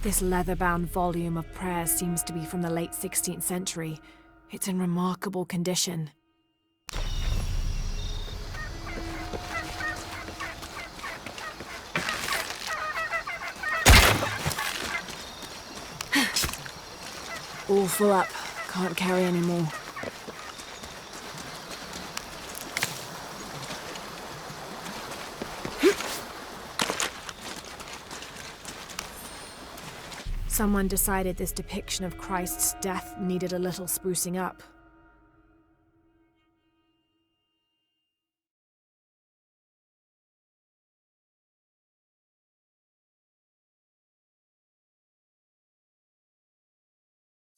This leather-bound volume of prayers seems to be from the late 16th century. It's in remarkable condition. All full up. Can't carry any more. Someone decided this depiction of Christ's death needed a little sprucing up.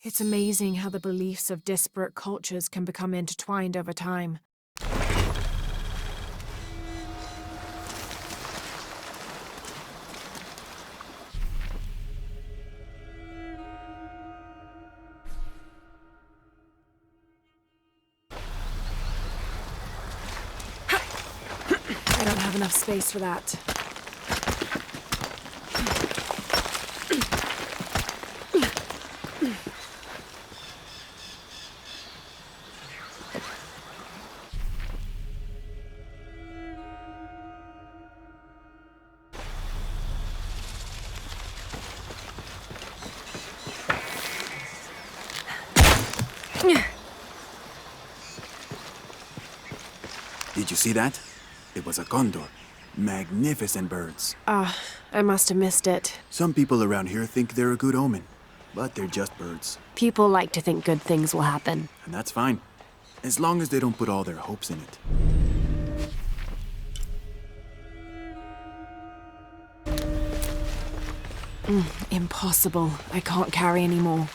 It's amazing how the beliefs of disparate cultures can become intertwined over time. I don't have enough space for that. Did you see that? It was a condor. Magnificent birds. I must have missed it. Some people around here think they're a good omen, but they're just birds. People like to think good things will happen. And that's fine, as long as they don't put all their hopes in it. Impossible. I can't carry any more.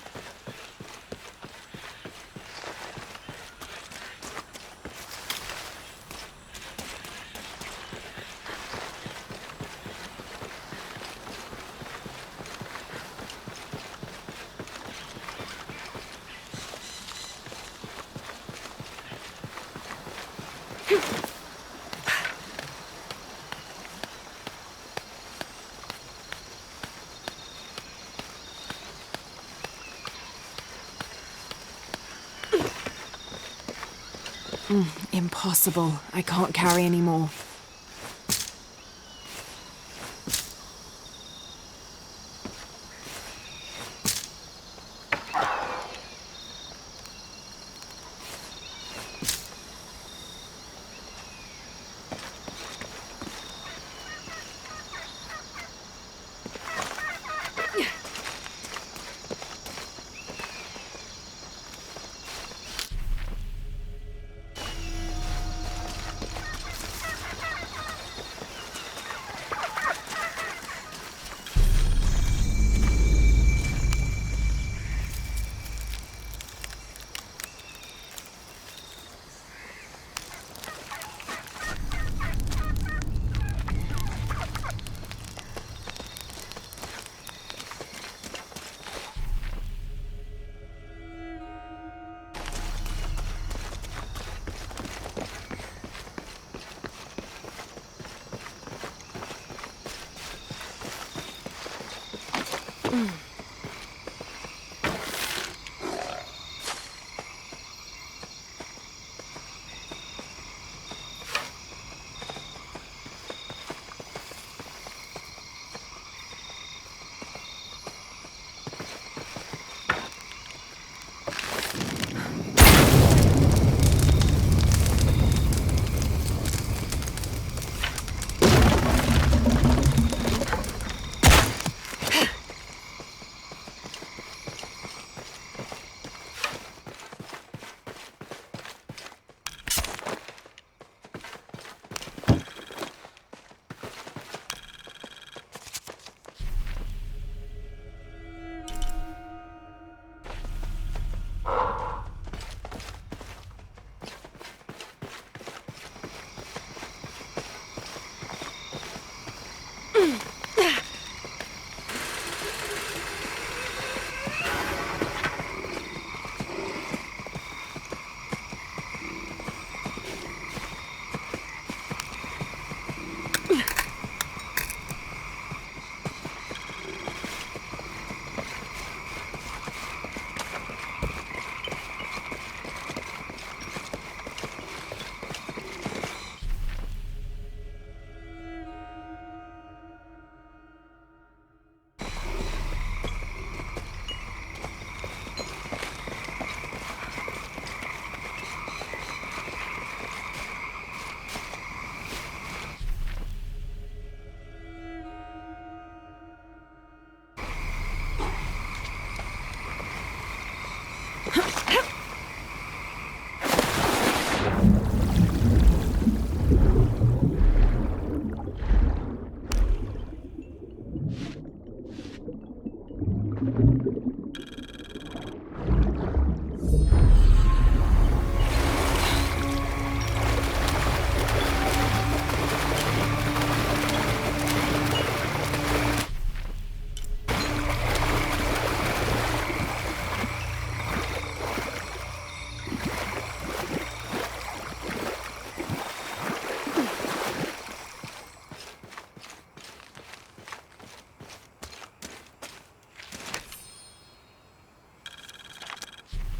Impossible. I can't carry any more.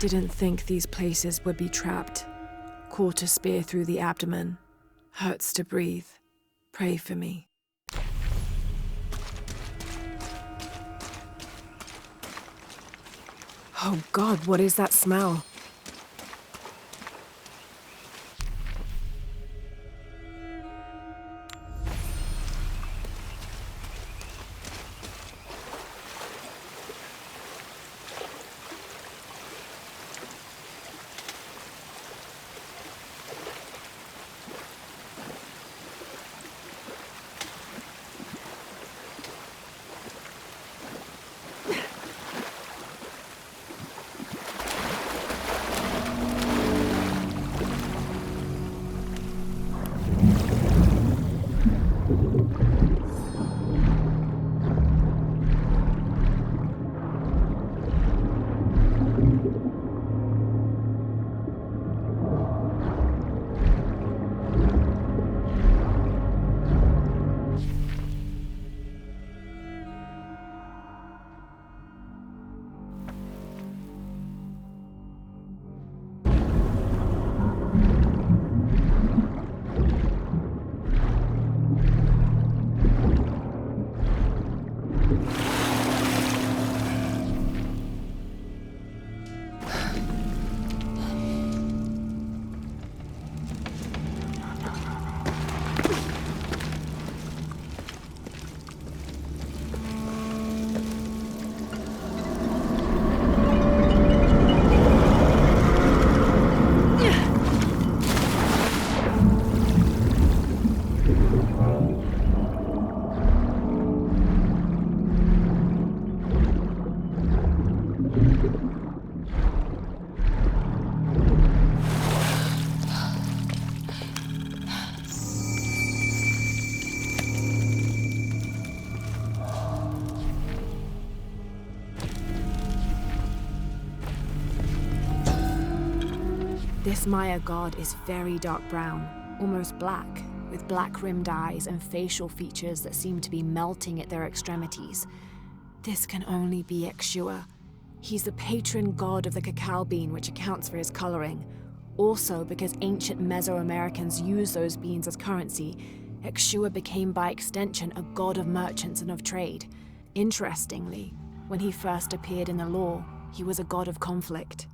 Didn't think these places would be trapped. Caught a spear through the abdomen. Hurts to breathe. Pray for me. Oh God, what is that smell? This Maya god is very dark brown, almost black, with black-rimmed eyes and facial features that seem to be melting at their extremities. This can only be Exua. He's the patron god of the cacao bean, which accounts for his coloring. Also, because ancient Mesoamericans used those beans as currency, Exua became by extension a god of merchants and of trade. Interestingly, when he first appeared in the lore, he was a god of conflict.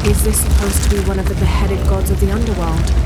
Is this supposed to be one of the beheaded gods of the underworld?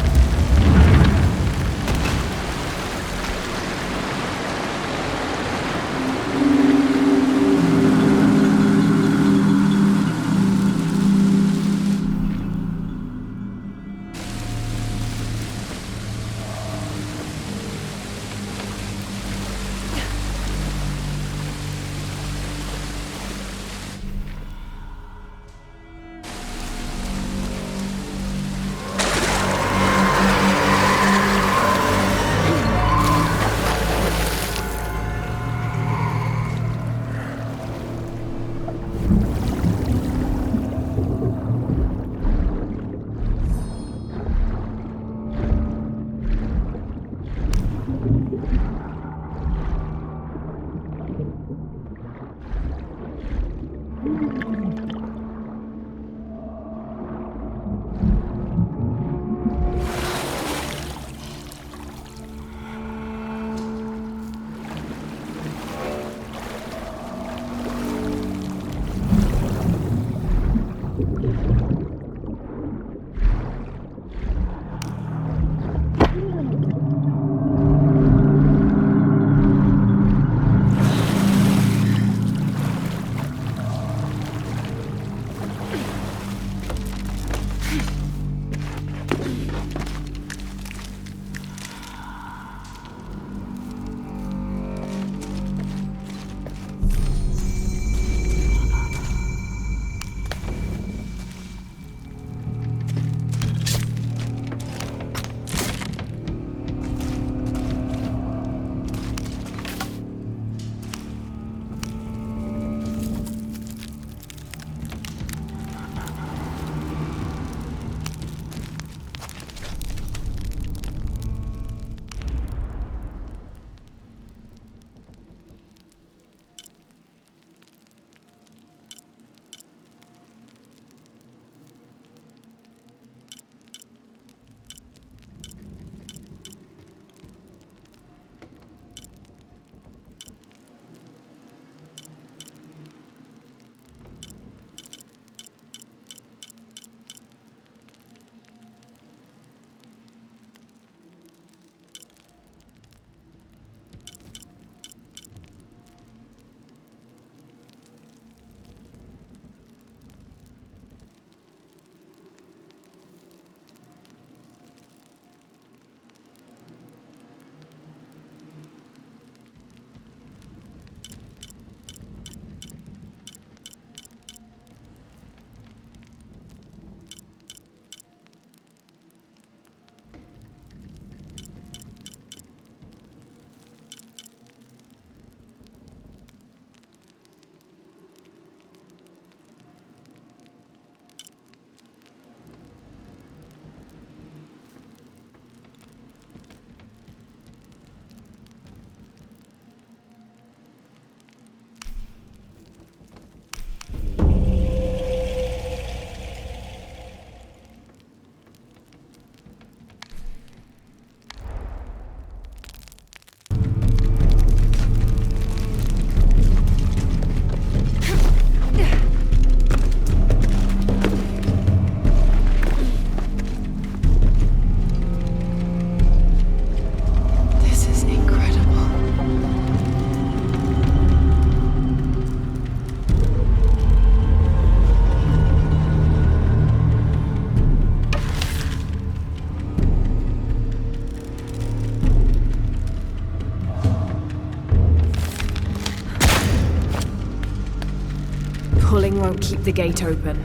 Pulling won't keep the gate open.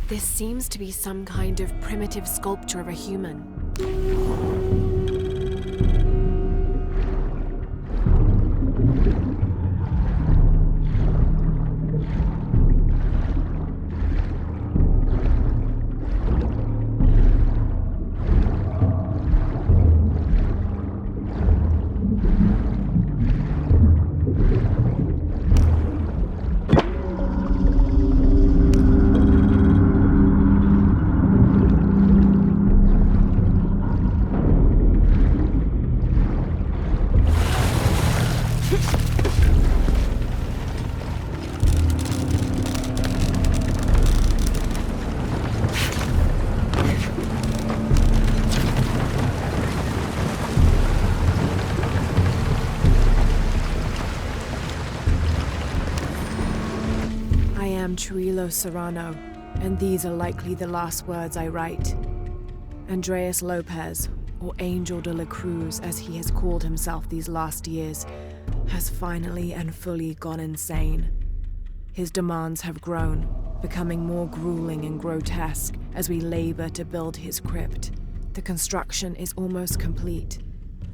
This seems to be some kind of primitive sculpture of a human. I am Trujillo Serrano, and these are likely the last words I write. Andreas Lopez, or Angel de la Cruz as he has called himself these last years, has finally and fully gone insane. His demands have grown, becoming more grueling and grotesque as we labor to build his crypt. The construction is almost complete.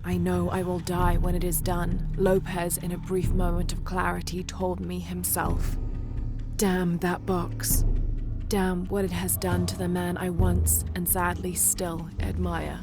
I know I will die when it is done, Lopez, in a brief moment of clarity, told me himself. Damn that box. Damn what it has done to the man I once, and sadly still, admire.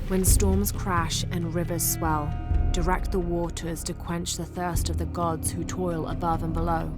When storms crash and rivers swell, direct the waters to quench the thirst of the gods who toil above and below.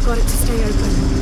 Got it to stay open.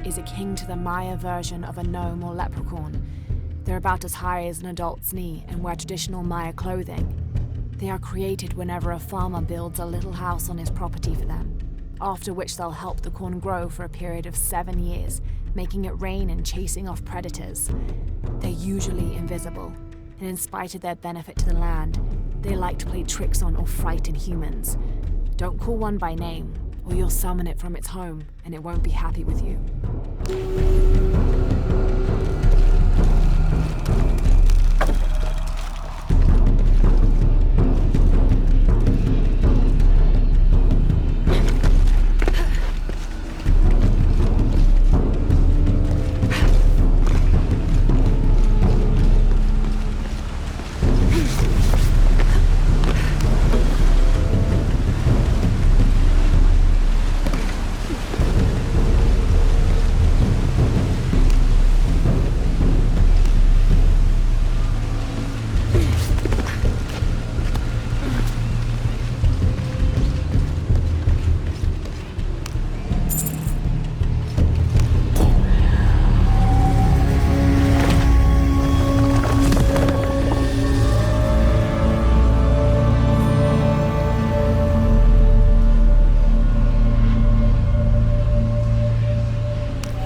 Is a king to the Maya version of a gnome or leprechaun. They're about as high as an adult's knee and wear traditional Maya clothing. They are created whenever a farmer builds a little house on his property for them, after which they'll help the corn grow for a period of 7 years, making it rain and chasing off predators. They're usually invisible, and in spite of their benefit to the land, they like to play tricks on or frighten humans. Don't call one by name, or you'll summon it from its home, and it won't be happy with you.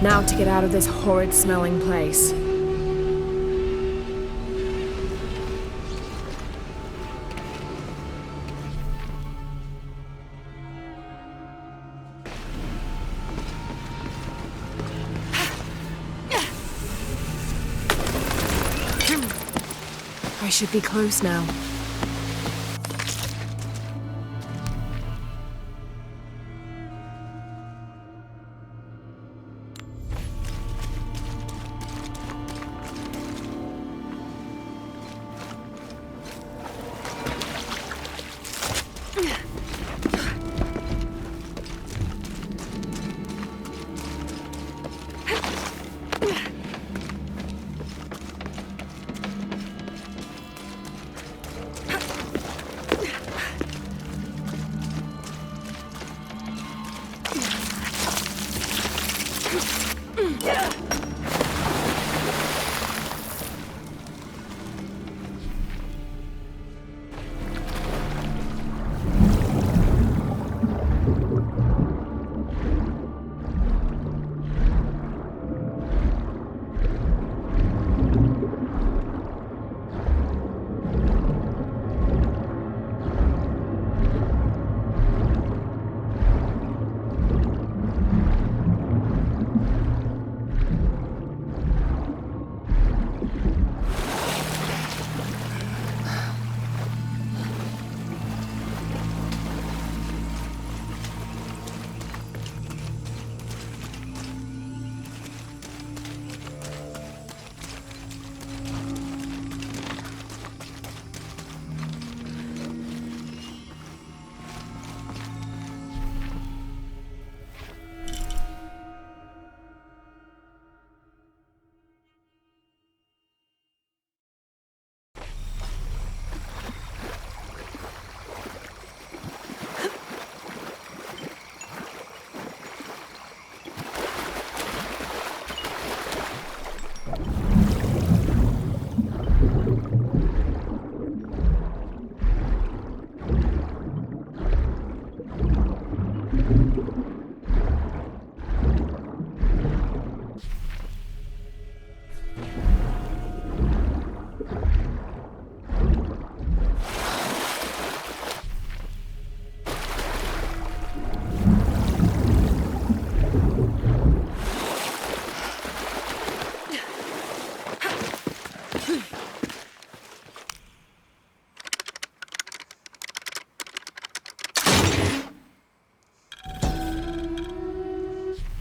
Now to get out of this horrid-smelling place. I should be close now.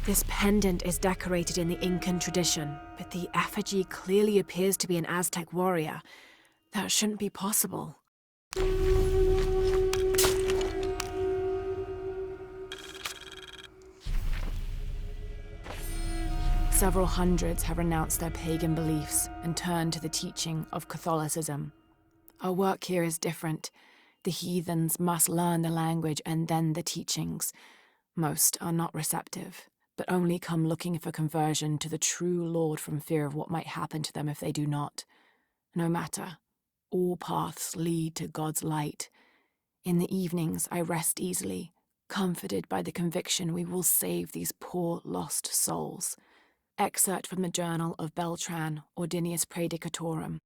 This pendant is decorated in the Incan tradition, but the effigy clearly appears to be an Aztec warrior. That shouldn't be possible. Several hundreds have renounced their pagan beliefs and turned to the teaching of Catholicism. Our work here is different. The heathens must learn the language and then the teachings. Most are not receptive, but only come looking for conversion to the true Lord from fear of what might happen to them if they do not. No matter. All paths lead to God's light. In the evenings, I rest easily, comforted by the conviction we will save these poor lost souls. Excerpt from the journal of Beltran, Ordinius Praedicatorum.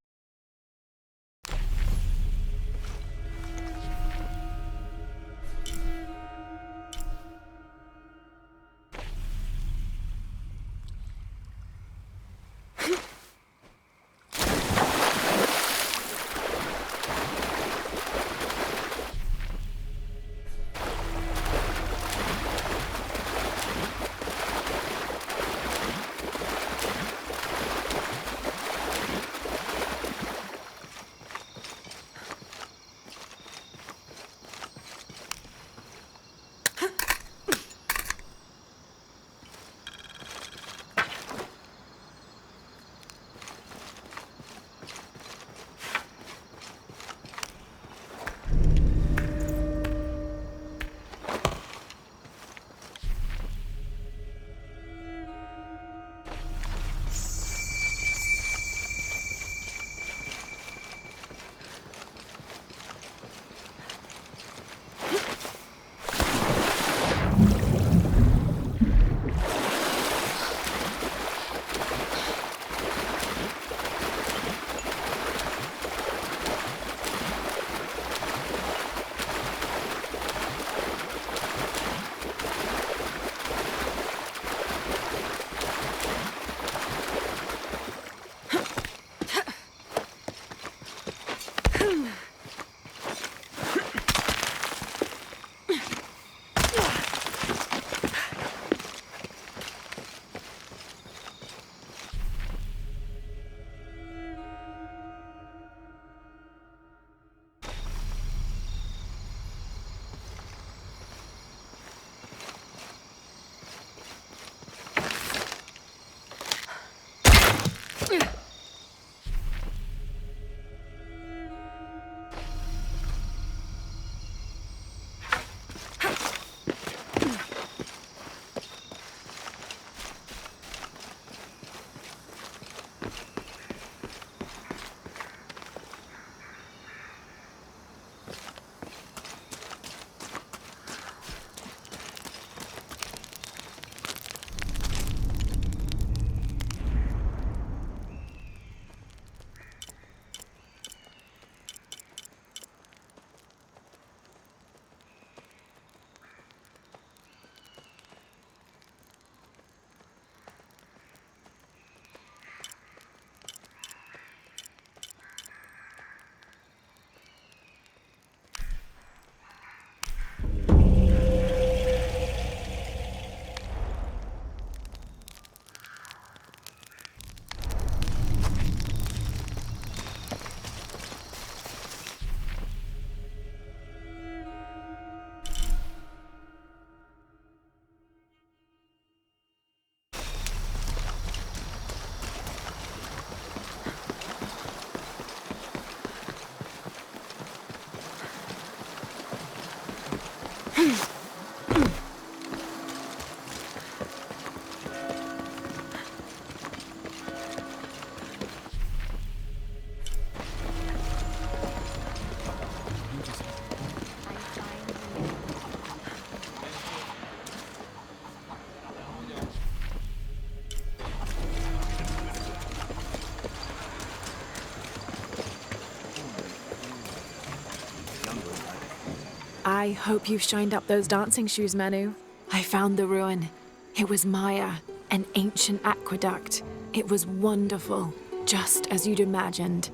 I hope you've shined up those dancing shoes, Manu. I found the ruin. It was Maya, an ancient aqueduct. It was wonderful, just as you'd imagined.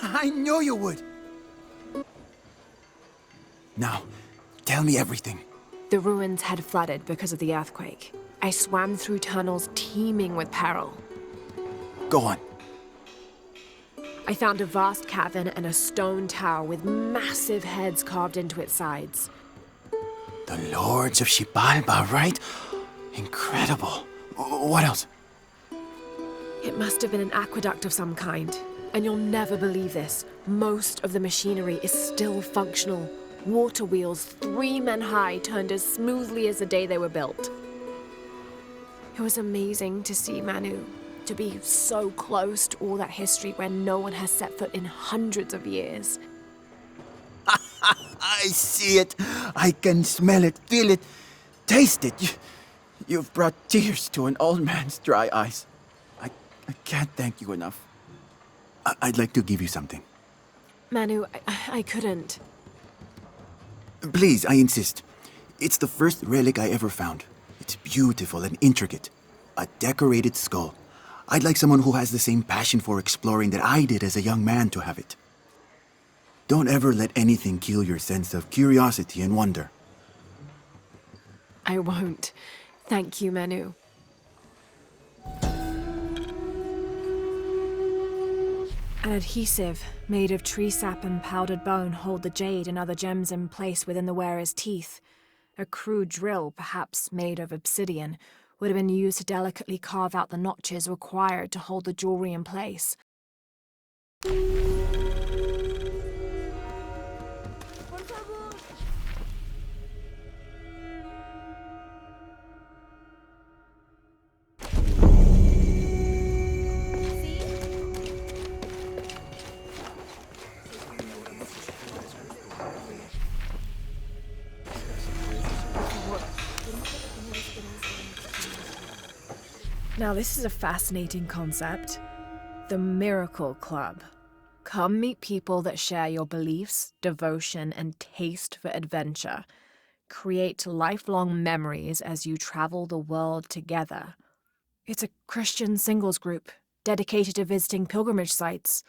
I knew you would! Now, tell me everything. The ruins had flooded because of the earthquake. I swam through tunnels teeming with peril. Go on. I found a vast cavern and a stone tower with massive heads carved into its sides. The Lords of Xibalba, right? Incredible. What else? It must have been an aqueduct of some kind. And you'll never believe this. Most of the machinery is still functional. Water wheels 3 men high turned as smoothly as the day they were built. It was amazing to see, Manu. To be so close to all that history where no one has set foot in hundreds of years. I see it. I can smell it, feel it, taste it. You've brought tears to an old man's dry eyes. I can't thank you enough. I'd like to give you something. Manu, I couldn't. Please, I insist. It's the first relic I ever found. It's beautiful and intricate. A decorated skull. I'd like someone who has the same passion for exploring that I did as a young man to have it. Don't ever let anything kill your sense of curiosity and wonder. I won't. Thank you, Manu. An adhesive made of tree sap and powdered bone hold the jade and other gems in place within the wearer's teeth. A crude drill, perhaps made of obsidian, would have been used to delicately carve out the notches required to hold the jewelry in place. Now, this is a fascinating concept. The Miracle Club. Come meet people that share your beliefs, devotion, and taste for adventure. Create lifelong memories as you travel the world together. It's a Christian singles group dedicated to visiting pilgrimage sites.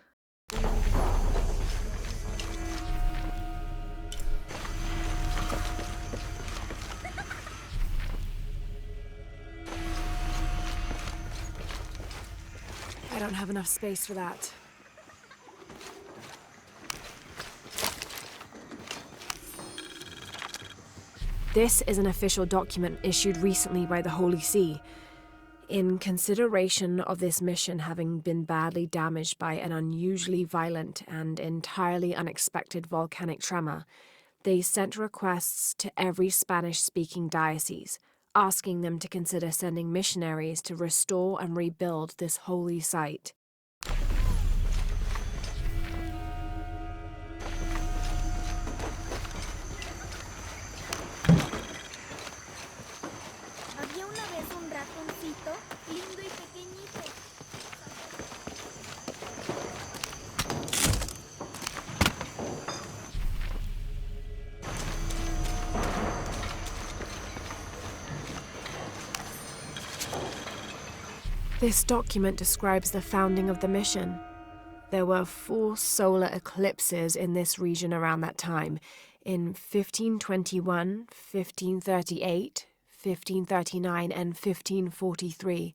I don't have enough space for that. This is an official document issued recently by the Holy See. In consideration of this mission having been badly damaged by an unusually violent and entirely unexpected volcanic tremor, they sent requests to every Spanish-speaking diocese, asking them to consider sending missionaries to restore and rebuild this holy site. Había una vez un ratoncito lindo y pequeñito. This document describes the founding of the mission. There were 4 solar eclipses in this region around that time, in 1521, 1538, 1539, and 1543.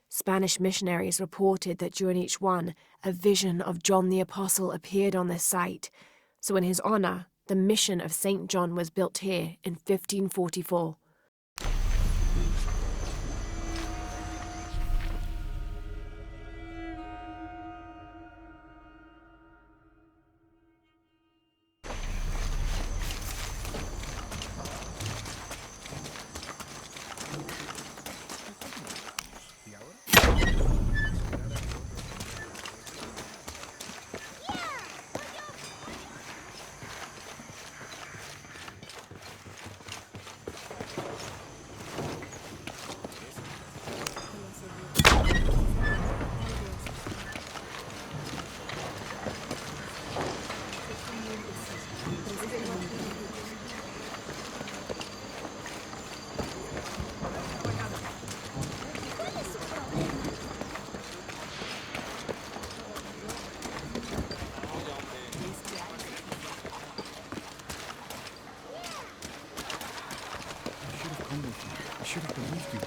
Spanish missionaries reported that during each one, a vision of John the Apostle appeared on this site. So in his honor, the mission of St. John was built here in 1544. I should have believed you.